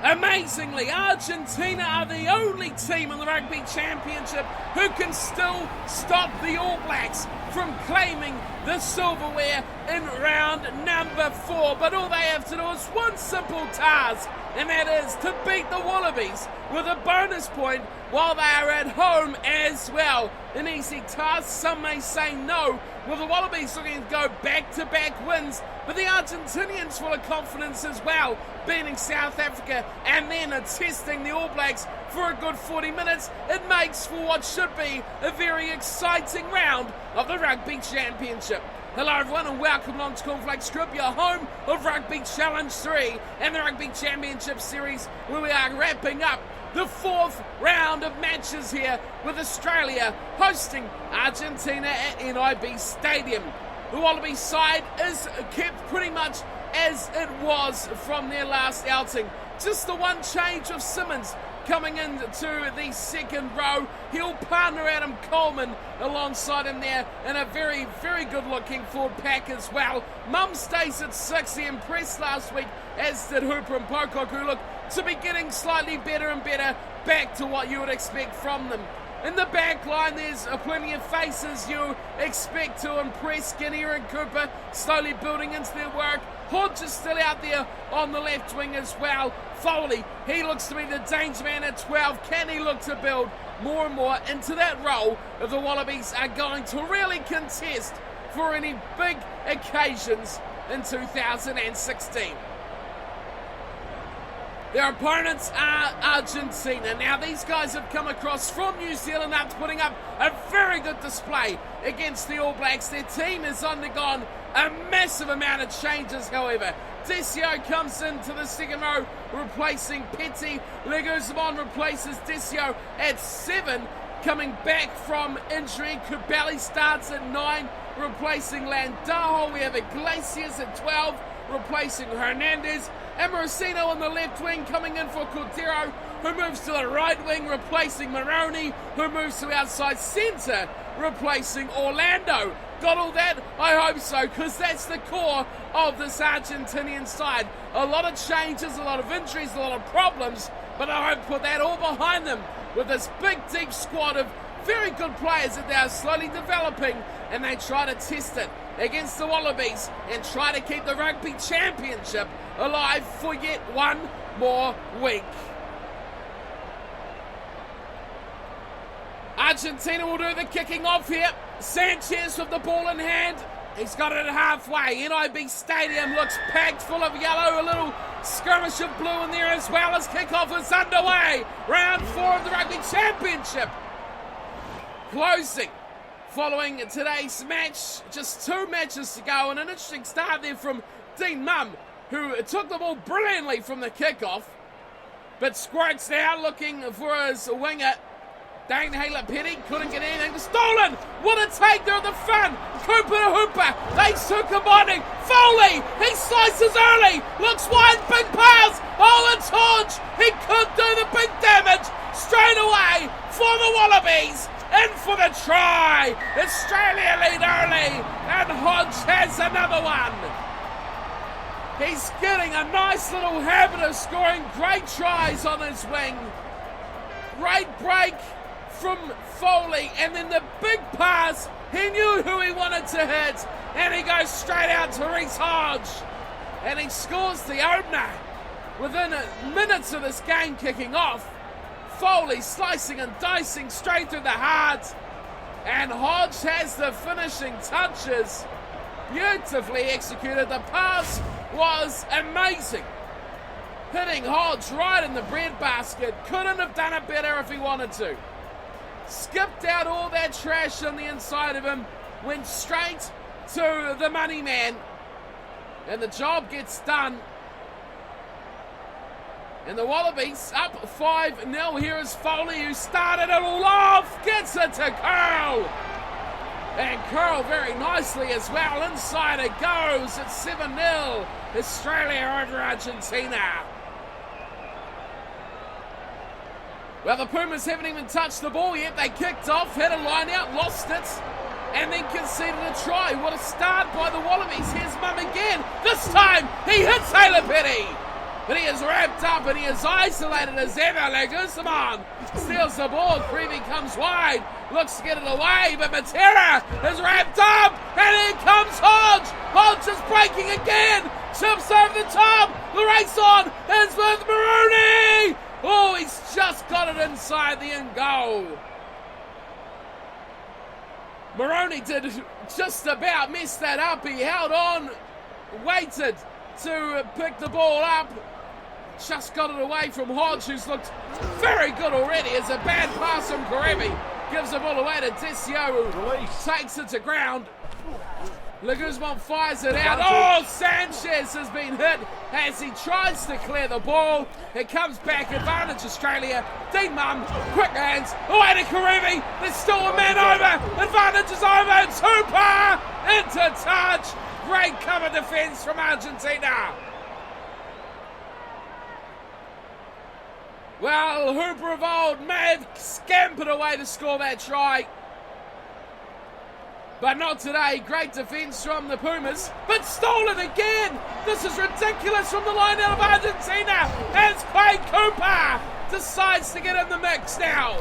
Amazingly, Argentina are the only team in the Rugby Championship who can still stop the All Blacks from claiming the silverware in round number 4. But all they have to do is one simple task, and that is to beat the Wallabies with a bonus point while they are at home as well. An easy task, some may say no, with the Wallabies looking to go back-to-back wins, but the Argentinians full of confidence as well, beating South Africa and then testing the All Blacks for a good 40 minutes. It makes for what should be a very exciting round of the Rugby Championship. Hello everyone and welcome along to Cornflakes Group, your home of Rugby Challenge 3 and the Rugby Championship Series, where we are wrapping up the 4th round of matches here with Australia hosting Argentina at NIB Stadium. The Wallaby side is kept pretty much as it was from their last outing. Just the one change of Simmons coming into the second row. He'll partner Adam Coleman alongside him there in a very, very good looking forward pack as well. Mum stays at 6. He impressed last week, as did Hooper and Pocock, who look to be getting slightly better and better back to what you would expect from them. In the back line, there's plenty of faces you expect to impress. Skinner and Cooper slowly building into their work. Hodge is still out there on the left wing as well. Foley, he looks to be the danger man at 12. Can he look to build more and more into that role if the Wallabies are going to really contest for any big occasions in 2016? Their opponents are Argentina. Now, these guys have come across from New Zealand after putting up a very good display against the All Blacks. Their team has undergone a massive amount of changes, however. Desio comes into the second row, replacing Petty. Leguzamon replaces Desio at 7, coming back from injury. Kubali starts at 9, replacing Landaho. We have Iglesias at 12, replacing Hernandez. Amorosino on the left wing coming in for Cordero, who moves to the right wing, replacing Maroney, who moves to outside centre, replacing Orlando. Got all that? I hope so, because that's the core of this Argentinian side. A lot of changes, a lot of injuries, a lot of problems, but I hope put that all behind them with this big, deep squad of very good players that they are slowly developing, and they try to test it against the Wallabies and try to keep the Rugby Championship alive for yet one more week. Argentina will do the kicking off here. Sanchez with the ball in hand. He's got it at halfway. NIB Stadium looks packed full of yellow. A little skirmish of blue in there as well as kickoff is underway. Round 4 of the Rugby Championship closing following today's match. Just 2 matches to go, and an interesting start there from Dean Mumm, who took the ball brilliantly from the kickoff, but squirts now looking for his winger. Dane Haylett-Petty couldn't get anything. Stolen! What a take there at the front! Cooper to Hooper. They took him on him. Foley! He slices early. Looks wide. Big pass. Oh, it's Hodge. He could do the big damage. Straight away for the Wallabies. In for the try. Australia lead early. And Hodge has another one. He's getting a nice little habit of scoring great tries on his wing. Great break from Foley, and then the big pass. He knew who he wanted to hit, and he goes straight out to Reece Hodge, and he scores the opener within minutes of this game kicking off. Foley slicing and dicing straight through the heart, and Hodge has the finishing touches. Beautifully executed. The pass was amazing, hitting Hodge right in the breadbasket. Couldn't have done it better if he wanted to. Skipped out all that trash on the inside of him, went straight to the money man, and the job gets done. And the Wallabies up 5-0. Here is Foley, who started it all off, gets it to Curl. And Curl very nicely as well. Inside it goes. It's 7-0. Australia over Argentina. Well, the Pumas haven't even touched the ball yet. They kicked off, had a line out, lost it, and then conceded a try. What a start by the Wallabies. Here's Mumm again. This time, he hits Haylett-Petty. But he is wrapped up and he is isolated as ever. Leguizamon steals the ball. Creevy comes wide. Looks to get it away, but Matera is wrapped up. And here comes Hodge. Hodge is breaking again. Chips over the top. The race on is with Maroney. Oh, he's just got it inside the end goal. Maroney did just about mess that up. He held on, waited to pick the ball up. Just got it away from Hodge, who's looked very good already. It's a bad pass from Karevi. Gives the ball away to Desio, who takes it to ground. Leguizamon fires it out. Oh, Sanchez has been hit as he tries to clear the ball. It comes back, advantage Australia. Dean Munn, quick hands, away to Karevi. There's still a man over. Advantage is over. Hooper into touch. Great cover defense from Argentina. Well, Hooper of old may have scampered away to score that try. But not today. Great defence from the Pumas. But stolen again. This is ridiculous from the line out of Argentina. As Quade Cooper decides to get in the mix now.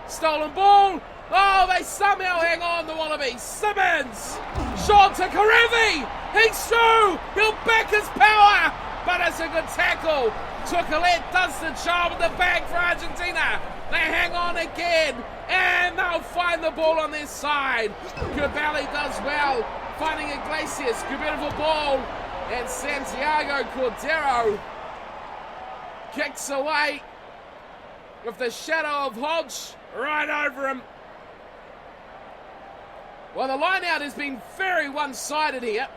Stolen ball. Oh, they somehow hang on, the Wallabies. Simmons. Shot to Karevi. He's through. He'll back his power. But it's a good tackle. Tucalet does the job at the back for Argentina. They hang on again, and they'll find the ball on their side. Kubali does well, finding Iglesias. Good beautiful ball, and Santiago Cordero kicks away with the shadow of Hodge right over him. Well, the line-out has been very one-sided here.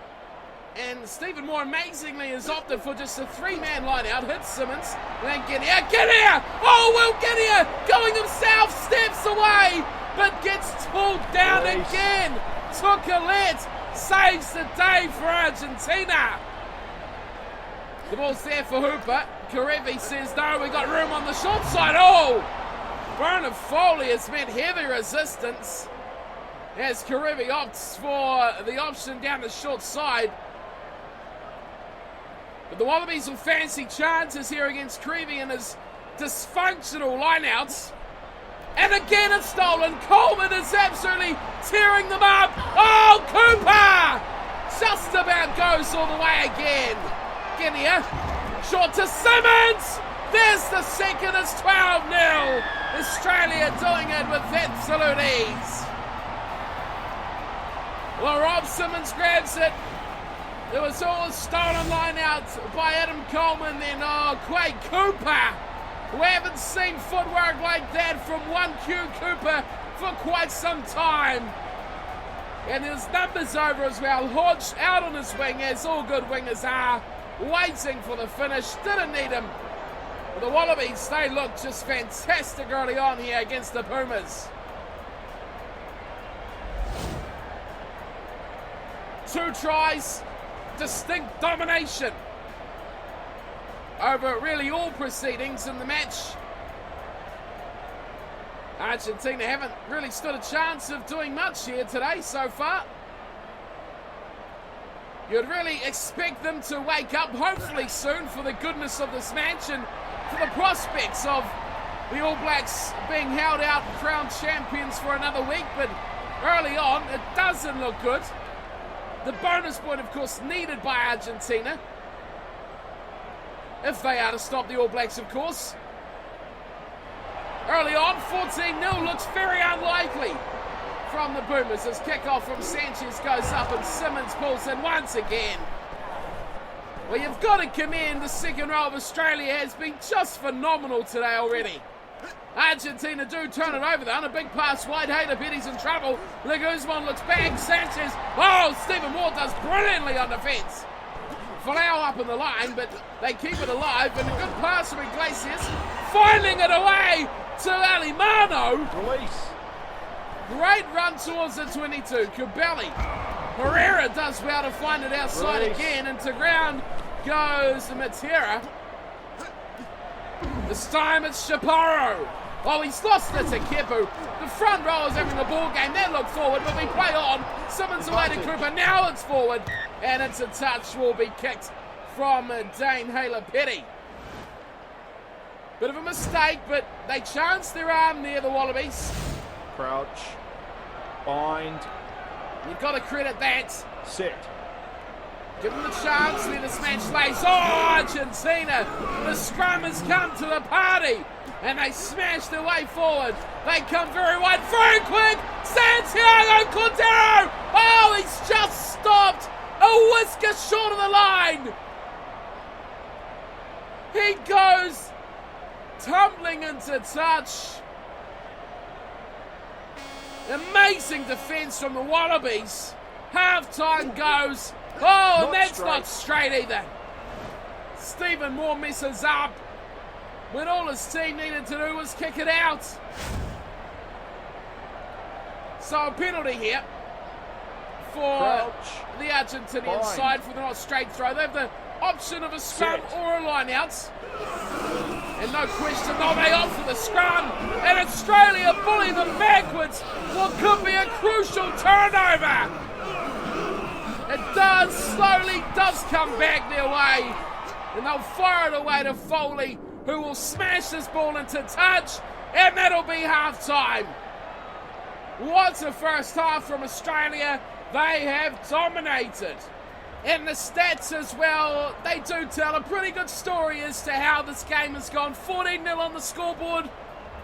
And Stephen Moore amazingly has opted for just a three-man line-out. Hits Simmons, then Genia. Oh, Will Genia going himself, steps away, but gets pulled down again. Tucalet saves the day for Argentina. The ball's there for Hooper. Karevi says, no, we got room on the short side. Oh, Bernard Foley has met heavy resistance as Karevi opts for the option down the short side. But the Wallabies will fancy chances here against Creevy and his dysfunctional lineouts. And again it's stolen. Coleman is absolutely tearing them up. Oh, Cooper! Just about goes all the way again. Genia, short to Simmons. There's the second. It's 12-0. Australia doing it with absolute ease. Well, Rob Simmons grabs it. It was all a stolen line out by Adam Coleman, then Quade Cooper. We haven't seen footwork like that from 1Q Cooper for quite some time. And his numbers over as well. Hodge out on his wing, as all good wingers are, waiting for the finish. Didn't need him. But the Wallabies, they look just fantastic early on here against the Pumas. 2 tries. Distinct domination over really all proceedings in the match. Argentina haven't really stood a chance of doing much here today so far. You'd really expect them to wake up hopefully soon for the goodness of this match and for the prospects of the All Blacks being held out crowned champions for another week, but early on it doesn't look good. The bonus point, of course, needed by Argentina. If they are to stop the All Blacks, of course. Early on, 14-0 looks very unlikely from the Boomers as kickoff from Sanchez goes up and Simmons pulls in once again. Well, you've got to commend the second row of Australia has been just phenomenal today already. Argentina do turn it over though, and a big pass wide. Hayter Petty's in trouble. Leguizamon looks back. Sanchez. Oh, Stephen Moore does brilliantly on defence. Folau up in the line, but they keep it alive. And a good pass from Iglesias. Finding it away to Alimano. Release. Great run towards the 22. Kubali. Herrera does well to find it outside again. And to ground goes Matera. This time it's Chaparro. Oh, he's lost it to Kepu. The front row is having the ball game. They look forward, but we play on. Simmons away to Cooper. Now it's forward. And it's a touch will be kicked from Dane Haylor-Petty. Bit of a mistake, but they chanced their arm near the Wallabies. Crouch. Bind. You've got to credit that. Set. Give them the chance, then a smash lace. Oh, Argentina! The scrum has come to the party, and they smash their way forward. They come very wide, very quick. Santiago Cordero! Oh, he's just stopped a whisker short of the line. He goes tumbling into touch. Amazing defence from the Wallabies. Half-time goes. Oh, and that's not straight either. Stephen Moore messes up when all his team needed to do was kick it out. So a penalty here for the Argentinian side for the not straight throw. They have the option of a scrum or a line out. And no question, they opt for the scrum. And Australia bully them backwards. What could be a crucial turnover. It slowly does come back their way. And they'll fire it away to Foley, who will smash this ball into touch. And that'll be half-time. What a first half from Australia. They have dominated. And the stats as well, they do tell a pretty good story as to how this game has gone. 14-0 on the scoreboard.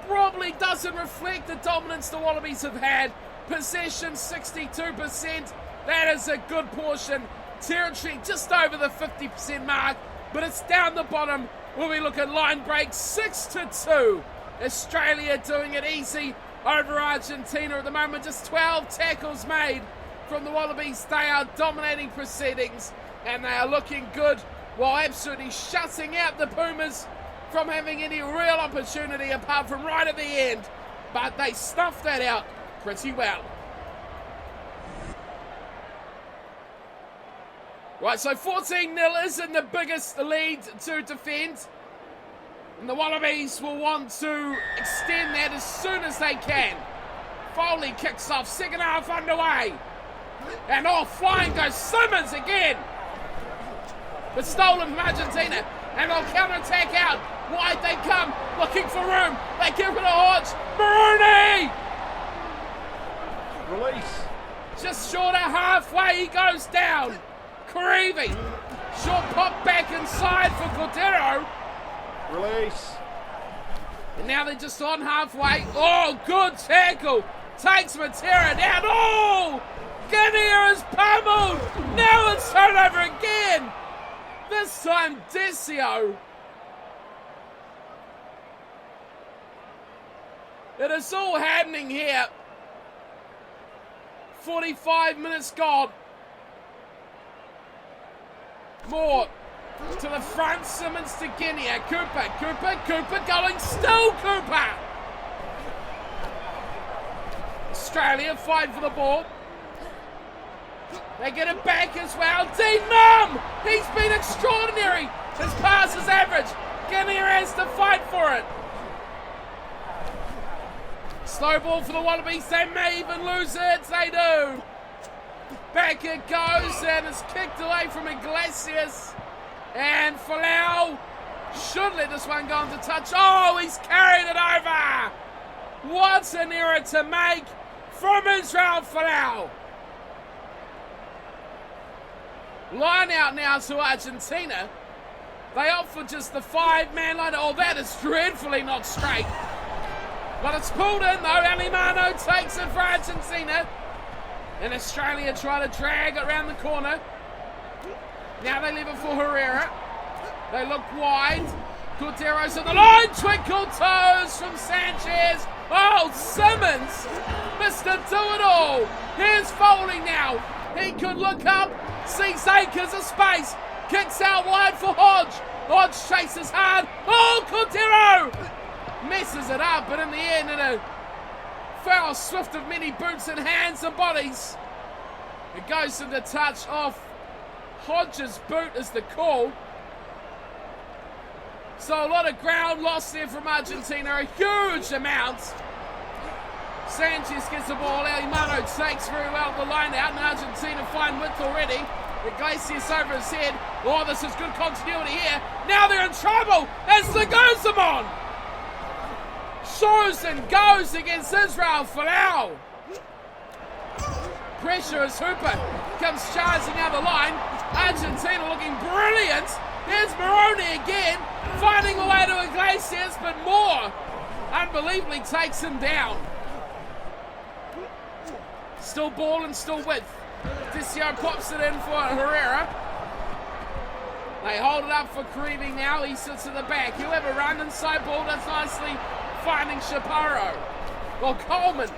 Probably doesn't reflect the dominance the Wallabies have had. Possession 62%. That is a good portion. Territory just over the 50% mark. But it's down the bottom when we look at line break. 6-2. Australia doing it easy over Argentina at the moment. Just 12 tackles made from the Wallabies. They are dominating proceedings and they are looking good while absolutely shutting out the Pumas from having any real opportunity apart from right at the end. But they snuffed that out pretty well. Right, so 14-0 isn't the biggest lead to defend. And the Wallabies will want to extend that as soon as they can. Foley kicks off, second half underway. And flying goes Simmons again. But stolen from Argentina. And they'll counter-attack out. Wide they come, looking for room. They give it a Hodge. Marooney! Release. Just short of halfway, he goes down. Karevi. Short pop back inside for Cordero. Release. And now they're just on halfway. Oh, good tackle. Takes Matera down. Oh! Guinea is pummeled. Now it's turnover again. This time Decio. It is all happening here. 45 minutes gone. More to the front, Simmons to Guinea. Cooper going, still Cooper. Australia fight for the ball. They get it back as well. Dean Mum! He's been extraordinary. His pass is average. Guinea has to fight for it. Slow ball for the Wallabies. They may even lose it. They do. Back it goes, and it's kicked away from Iglesias. And Folau should let this one go into touch. Oh, he's carried it over. What an error to make from Israel Folau. Line out now to Argentina. They opt for just the 5-man line. Oh, that is dreadfully not straight. But it's pulled in though. Alimano takes it for Argentina. And Australia try to drag it around the corner. Now they leave it for Herrera. They look wide. Cordero's on the line. Twinkle toes from Sanchez. Oh, Simmons. Mr. Do-It-All. Here's Foley now. He could look up. Sees acres of space. Kicks out wide for Hodge. Hodge chases hard. Oh, Cordero. Messes it up, but in the end, in a foul swift of many boots and hands and bodies, it goes into touch off Hodge's boot is the call. So a lot of ground lost there from Argentina, a huge amount. Sanchez gets the ball. Alimano takes very well the line out, and Argentina find width already. Iglesias over his head. Oh, this is good continuity here. Now they're in trouble as the Guzman shows and goes against Israel Folau. Pressure as Hooper comes charging down the line. Argentina looking brilliant. Here's Moroni again, finding a way to Iglesias, but Moore unbelievably takes him down. Still ball and still width. Decio pops it in for Herrera. They hold it up for Karevi now. He sits at the back. He'll have a run inside ball. That's nicely finding Chaparro. Well, Coleman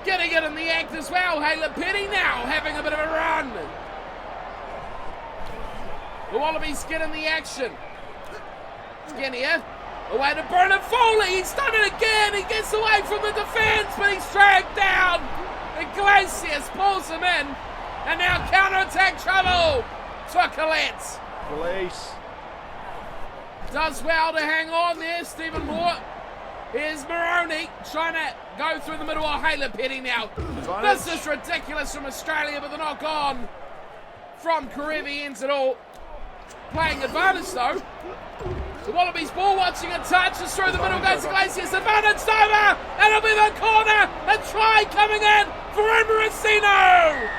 getting it in the act as well. Petty now having a bit of a run. The Wallabies get in the action. Skinnier. Away to Bernard Foley. He's done it again. He gets away from the defence, but he's dragged down. Iglesias pulls him in. And now counter-attack trouble. Colette Release. does well to hang on there. Stephen Moore. Here's Moroni trying to go through the middle of Petty now. This is ridiculous from Australia, but the knock on from Karevi ends it all. Playing advantage though. The Wallabies ball watching a touch is through the middle, goes Iglesias, advantage over, and it'll be the corner. A try coming in for Amorosino.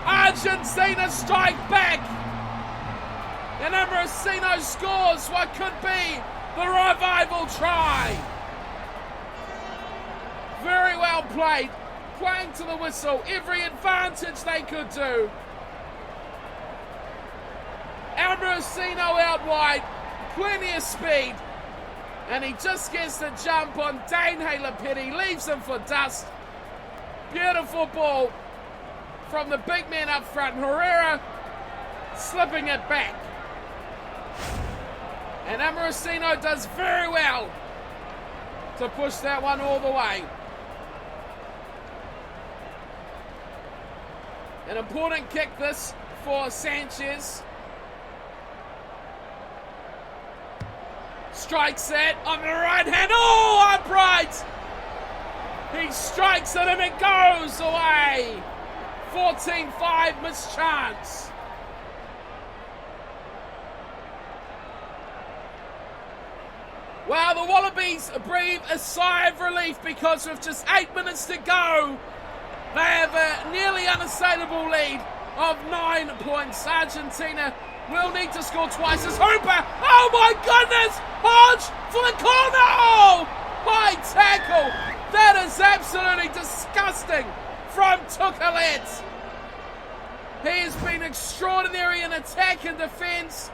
Argentina strike back, and Amorosino scores what could be the revival try. Very well played, playing to the whistle, every advantage they could do. Amorosino out wide, plenty of speed, and he just gets the jump on Dane Petty, leaves him for dust. Beautiful ball from the big man up front, Herrera slipping it back. And Amorosino does very well to push that one all the way. An important kick this for Sanchez. Strikes it on the right hand. Oh, upright! He strikes it and it goes away. 14-5 mischance. Well, the Wallabies breathe a sigh of relief because with just 8 minutes to go, they have a nearly unassailable lead of 9 points. Argentina will need to score twice as Hooper. Oh my goodness! Hodge for the corner! Oh! High tackle! That is absolutely disgusting from Tucalet. He has been extraordinary in attack and defence,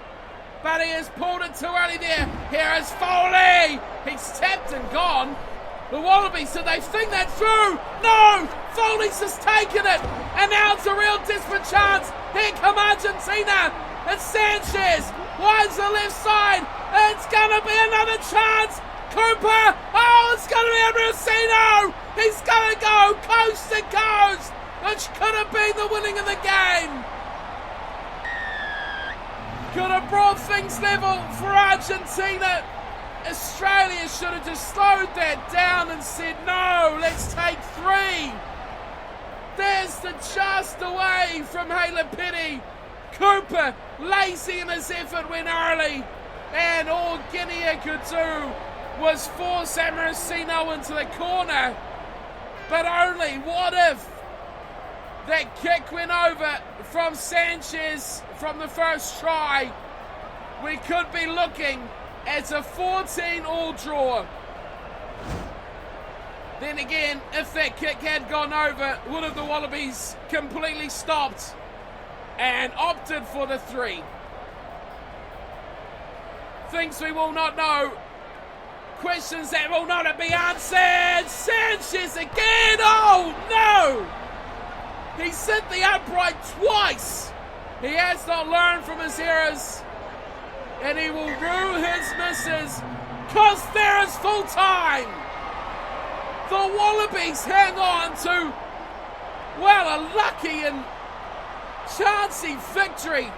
but he has pulled it too early there. Here is Foley! He's tapped and gone. The Wallabies, did they think that through? No! Foley's just taken it! And now it's a real desperate chance. Here come Argentina! It's Sanchez! Winds the left side! It's gonna be another chance! Cooper! Oh, it's gonna be Amorosino! He's gonna go coast to coast! Which could have been the winning of the game! Could have brought things level for Argentina. Australia should have just slowed that down and said, no, let's take 3. There's the just away from Petty. Cooper, lazy in his effort, went early. And all Guinea could do was force Amorosino into the corner. But only, what if that kick went over from Sanchez from the first try? We could be looking at a 14-all draw. Then again, if that kick had gone over, would have the Wallabies completely stopped and opted for the 3? Things we will not know. Questions that will not be answered. Sanchez again. Oh no! He's hit the upright twice. He has not learned from his errors. And he will rue his misses, because there is full time. The Wallabies hang on to, well, a lucky and chancy victory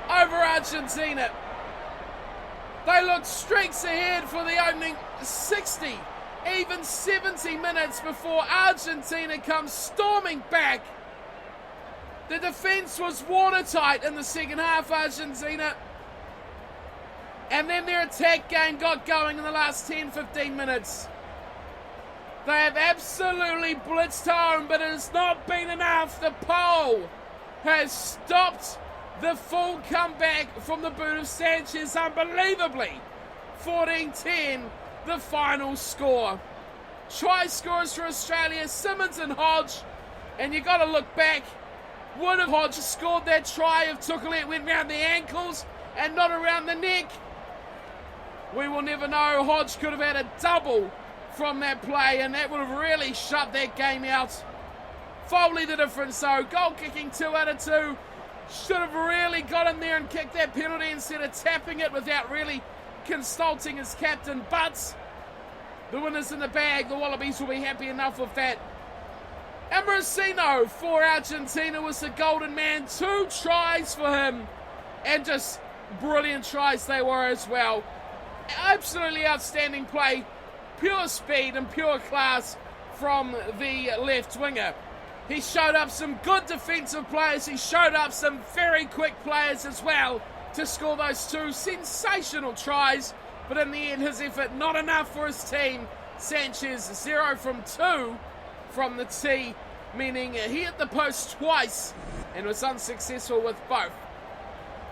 over Argentina. They look streaks ahead for the opening 60 even 70 minutes before Argentina comes storming back. The defence was watertight in the second half, Argentina. And then their attack game got going in the last 10-15 minutes. They have absolutely blitzed home, but it has not been enough. The pole has stopped the full comeback from the boot of Sanchez unbelievably. 14-10, the final score. Try scorers for Australia, Simmons and Hodge. And you got to look back. Would have Hodge scored that try if Tukulet went round the ankles and not around the neck? We will never know. Hodge could have had a double from that play, and that would have really shut that game out. Foley the difference though. Goal kicking 2 out of 2. Should have really got in there and kicked that penalty instead of tapping it without really consulting his captain. But the winner's in the bag. The Wallabies will be happy enough with that. Ambrosino for Argentina was the golden man. 2 tries for him, and just brilliant tries they were as well. Absolutely outstanding play, pure speed and pure class from the left winger. He showed up some good defensive players. He showed up some very quick players as well to score those 2 sensational tries. But in the end, his effort not enough for his team. Sanchez 0 from 2 from the tee, meaning he hit the post twice and was unsuccessful with both.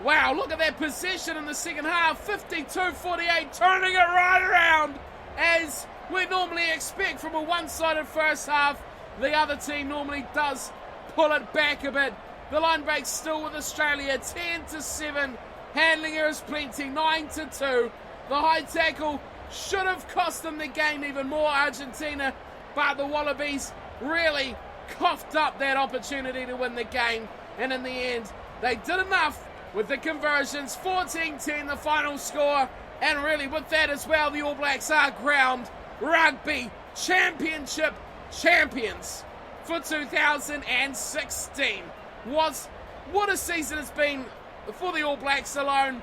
Wow, look at that possession in the second half. 52-48, turning it right around as we normally expect from a one-sided first half. The other team normally does pull it back a bit. The line break's still with Australia, 10-7. Handling errors plenty, 9-2. The high tackle should have cost them the game even more, Argentina, but the Wallabies really coughed up that opportunity to win the game. And in the end, they did enough with the conversions. 14-10 the final score, and really with that as well, the All Blacks are ground Rugby Championship champions for 2016. What a season it's been for the All Blacks alone,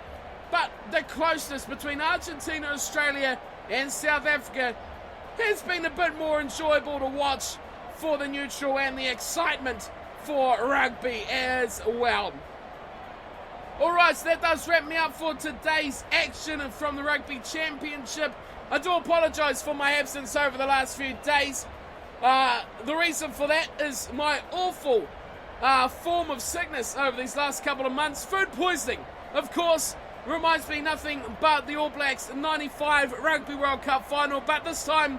but the closeness between Argentina, Australia and South Africa has been a bit more enjoyable to watch for the neutral, and the excitement for rugby as well. Alright, so that does wrap me up for today's action from the Rugby Championship. I do apologise for my absence over the last few days. The reason for that is my awful form of sickness over these last couple of months. Food poisoning, of course, reminds me nothing but the All Blacks 95 Rugby World Cup final, but this time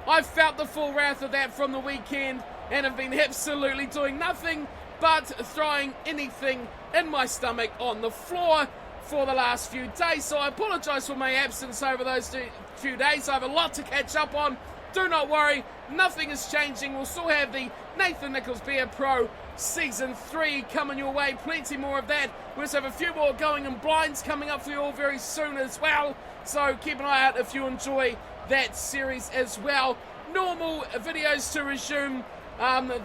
I felt the full wrath of that from the weekend and have been absolutely doing nothing but throwing anything in my stomach on the floor for the last few days. So I apologise for my absence over those few days. I have a lot to catch up on. Do not worry, nothing is changing. We'll still have the Nathan Nichols Beer Pro Season 3 coming your way. Plenty more of that. We also have a few more going in blinds coming up for you all very soon as well. So keep an eye out if you enjoy that series as well. Normal videos to resume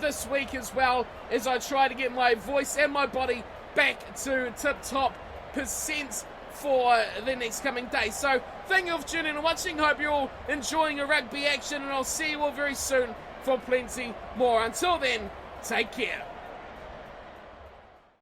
this week as well, as I try to get my voice and my body back to tip-top percent for the next coming days. So thank you for tuning in and watching. Hope you're all enjoying a rugby action, and I'll see you all very soon for plenty more. Until then, take care.